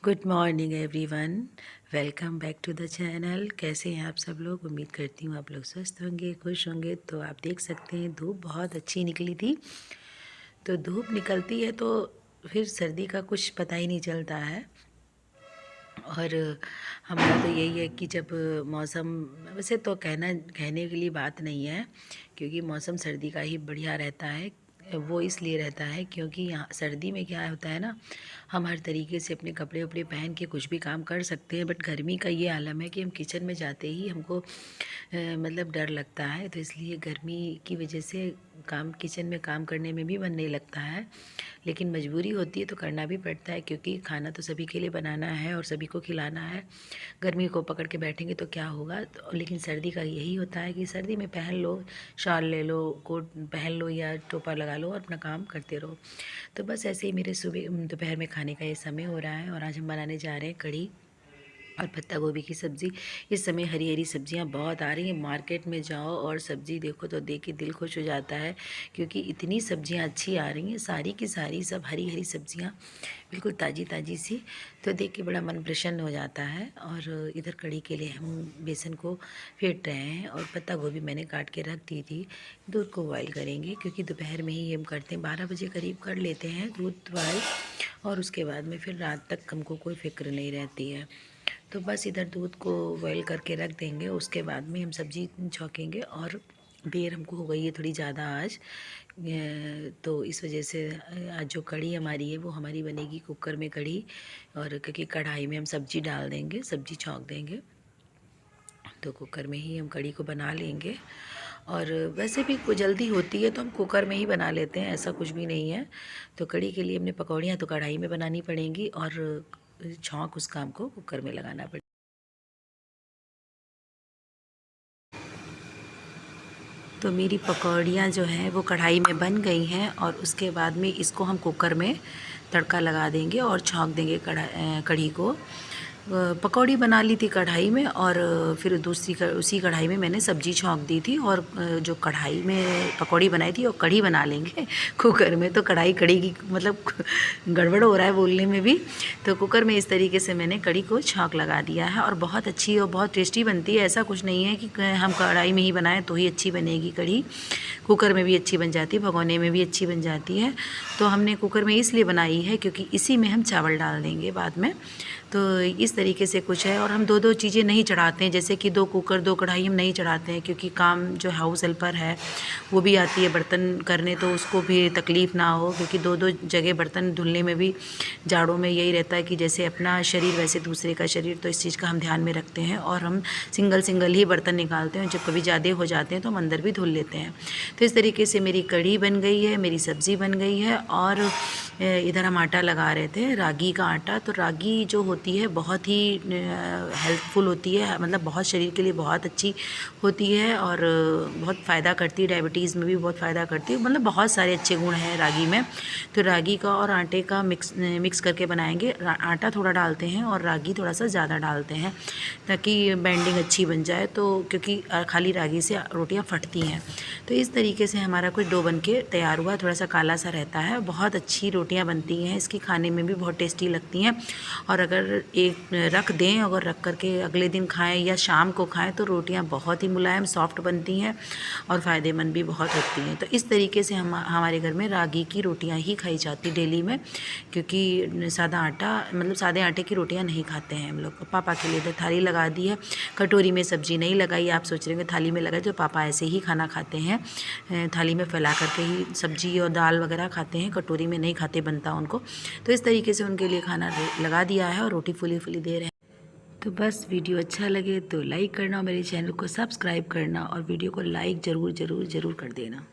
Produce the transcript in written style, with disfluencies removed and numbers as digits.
Good morning everyone. Welcome back to the channel. कैसे हैं आप सब लोग? उम्मीद करती हूँ आप लोग स्वस्थ होंगे, खुश होंगे। तो आप देख सकते हैं धूप बहुत अच्छी निकली थी। तो धूप निकलती है तो फिर सर्दी का कुछ पता ही नहीं चलता है। और हमारा तो यही है कि जब मौसम, वैसे तो कहने के लिए बात नहीं है, क्योंकि मौसम सर्दी का ही बढ़िया रहता है। वो इसलिए रहता है क्योंकि यहाँ सर्दी में क्या होता है ना, हम हर तरीके से अपने कपड़े वपड़े पहन के कुछ भी काम कर सकते हैं। बट गर्मी का ये आलम है कि हम किचन में जाते ही हमको मतलब डर लगता है। तो इसलिए गर्मी की वजह से किचन में काम करने में भी मन नहीं लगता है। लेकिन मजबूरी होती है तो करना भी पड़ता है, क्योंकि खाना तो सभी के लिए बनाना है और सभी को खिलाना है। गर्मी को पकड़ के बैठेंगे तो क्या होगा। तो लेकिन सर्दी का यही होता है कि सर्दी में पहन लो, शॉल ले लो, कोट पहन लो या टोपा लगा लो और अपना काम करते रहो। तो बस ऐसे ही मेरे सुबह दोपहर में खाने का ये समय हो रहा है और आज हम बनाने जा रहे हैं कढ़ी और पत्ता गोभी की सब्ज़ी। इस समय हरी हरी सब्जियां बहुत आ रही हैं। मार्केट में जाओ और सब्ज़ी देखो तो देख के दिल खुश हो जाता है, क्योंकि इतनी सब्जियां अच्छी आ रही हैं, सारी की सारी सब हरी हरी सब्जियां बिल्कुल ताज़ी ताज़ी सी। तो देख के बड़ा मन प्रसन्न हो जाता है। और इधर कढ़ी के लिए हम बेसन को फेंट रहे हैं और पत्ता गोभी मैंने काट के रख दी थी। दूध को बॉयल करेंगे, क्योंकि दोपहर में ही हम करते हैं, 12 बजे करीब कर लेते हैं दूध बॉयल। और उसके बाद में फिर रात तक हमको कोई फिक्र नहीं रहती है। तो बस इधर दूध को बॉयल करके रख देंगे। उसके बाद में हम सब्ज़ी छौंकेंगे। और बेर हमको हो गई है थोड़ी ज़्यादा आज, तो इस वजह से आज जो कढ़ी हमारी है वो हमारी बनेगी कुकर में कढ़ी। और क्योंकि कढ़ाई में हम सब्ज़ी डाल देंगे, सब्ज़ी छौंक देंगे, तो कुकर में ही हम कढ़ी को बना लेंगे। और वैसे भी कोई जल्दी होती है तो हम कुकर में ही बना लेते हैं, ऐसा कुछ भी नहीं है। तो कढ़ी के लिए हमने पकौड़ियाँ तो कढ़ाई में बनानी पड़ेंगी और छौंक उस काम को कुकर में लगाना पड़ेगा। तो मेरी पकौड़ियाँ जो हैं वो कढ़ाई में बन गई हैं और उसके बाद में इसको हम कुकर में तड़का लगा देंगे और छौंक देंगे कढ़ी को। पकौड़ी बना ली थी कढ़ाई में और फिर उसी कढ़ाई में मैंने सब्ज़ी छौंक दी थी। और जो कढ़ाई में पकौड़ी बनाई थी और कढ़ी बना लेंगे कुकर में। तो कढ़ाई कढ़ी की मतलब गड़बड़ हो रहा है बोलने में भी। तो कुकर में इस तरीके से मैंने कढ़ी को छौंक लगा दिया है और बहुत अच्छी और बहुत टेस्टी बनती है। ऐसा कुछ नहीं है कि हम कढ़ाई में ही बनाएं तो ही अच्छी बनेगी कढ़ी, कुकर में भी अच्छी बन जाती है, भगोने में भी अच्छी बन जाती है। तो हमने कुकर में इसलिए बनाई है क्योंकि इसी में हम चावल डाल देंगे बाद में। तो इस तरीके से कुछ है। और हम दो दो चीज़ें नहीं चढ़ाते हैं, जैसे कि 2 कुकर 2 कढ़ाई हम नहीं चढ़ाते हैं, क्योंकि काम जो हाउस हेल्पर है वो भी आती है बर्तन करने, तो उसको भी तकलीफ़ ना हो। क्योंकि 2 जगह बर्तन धुलने में भी जाड़ों में यही रहता है कि जैसे अपना शरीर वैसे दूसरे का शरीर, तो इस चीज़ का हम ध्यान में रखते हैं। और हम सिंगल ही बर्तन निकालते हैं, जब कभी ज़्यादा हो जाते हैं तो हम अंदर भी धुल लेते हैं। तो इस तरीके से मेरी कढ़ी बन गई है, मेरी सब्ज़ी बन गई है। और इधर हम आटा लगा रहे थे, रागी का आटा। तो रागी जो होती है बहुत ही हेल्पफुल होती है, मतलब बहुत शरीर के लिए बहुत अच्छी होती है और बहुत फ़ायदा करती है, डायबिटीज़ में भी बहुत फ़ायदा करती है, मतलब बहुत सारे अच्छे गुण हैं रागी में। तो रागी का और आटे का मिक्स करके बनाएंगे। आटा थोड़ा डालते हैं और रागी थोड़ा सा ज़्यादा डालते हैं, ताकि बाइंडिंग अच्छी बन जाए। तो क्योंकि खाली रागी से रोटियाँ फटती हैं। तो इस तरीके से हमारा कुछ डो बन के तैयार हुआ, थोड़ा सा काला सा रहता है, बहुत अच्छी रोटियां बनती हैं इसकी, खाने में भी बहुत टेस्टी लगती हैं। और अगर एक रख दें, अगर रख करके अगले दिन खाएं या शाम को खाएं तो रोटियां बहुत ही मुलायम सॉफ्ट बनती हैं और फ़ायदेमंद भी बहुत होती हैं। तो इस तरीके से हमारे घर में रागी की रोटियाँ ही खाई जाती डेली में, क्योंकि सादा आटा, मतलब सादे आटे की रोटियाँ नहीं खाते हैं हम लोग। पापा के लिए इधर थाली लगा दी है, कटोरी में सब्ज़ी नहीं लगाई। आप सोच रहे होंगे थाली में लगाई, तो पापा ऐसे ही खाना खाते हैं, थाली में फैला करके ही सब्ज़ी और दाल वगैरह खाते हैं, कटोरी में नहीं खाते, बनता उनको। तो इस तरीके से उनके लिए खाना लगा दिया है और रोटी फुली फुली दे रहे हैं। तो बस वीडियो अच्छा लगे तो लाइक करना और मेरे चैनल को सब्सक्राइब करना और वीडियो को लाइक ज़रूर कर देना।